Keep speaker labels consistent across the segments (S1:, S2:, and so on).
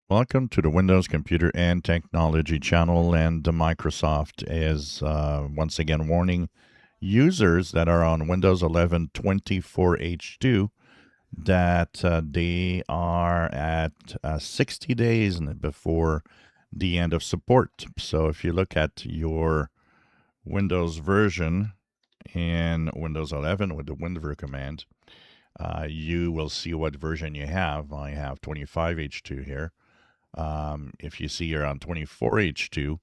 S1: Welcome to the Windows Computer and Technology channel. And Microsoft is once again warning users that are on Windows 11 24H2 that they are at 60 days before the end of support. So if you look at your Windows version in Windows 11 with the WinVer command, you will see what version you have. I have 25H2 here. If you see you're on 24H2,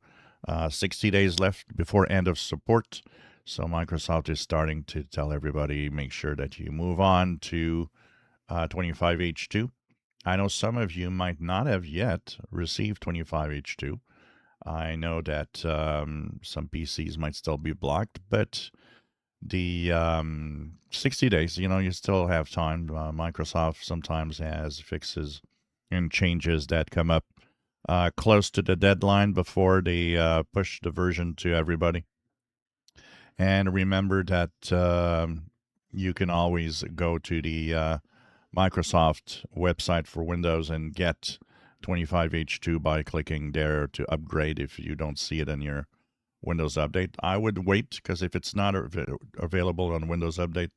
S1: 60 days left before end of support. So Microsoft is starting to tell everybody, make sure that you move on to 25H2. I know some of you might not have yet received 25H2. I know that some PCs might still be blocked, but the 60 days, you still have time. Microsoft sometimes has fixes and changes that come up close to the deadline before they push the version to everybody. And remember that you can always go to the Microsoft website for Windows and get 25H2 by clicking there to upgrade if you don't see it in your Windows Update. I would wait because if it's not available on Windows Update,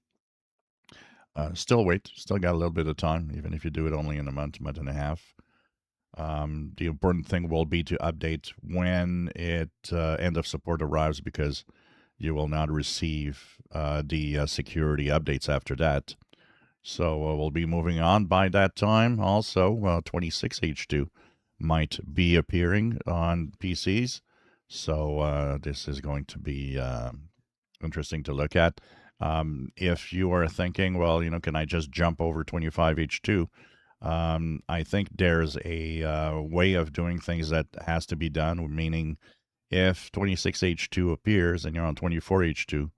S1: still wait. Still got a little bit of time, even if you do it only in a month and a half. The important thing will be to update when end of support arrives, because you will not receive the security updates after that. So we'll be moving on by that time. Also, 26H2 might be appearing on PCs. So this is going to be interesting to look at. If you are thinking, well, can I just jump over 25H2? I think there's a way of doing things that has to be done, meaning if 26H2 appears and you're on 24H2,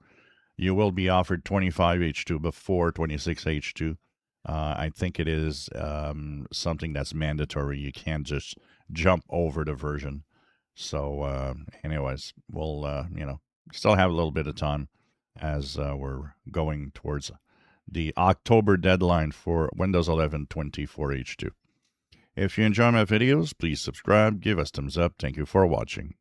S1: you will be offered 25H2 before 26H2. I think it is something that's mandatory. You can't just jump over the version. So, anyways, we'll, still have a little bit of time as we're going towards the October deadline for Windows 11 24H2. If you enjoy my videos, please subscribe, give us thumbs up. Thank you for watching.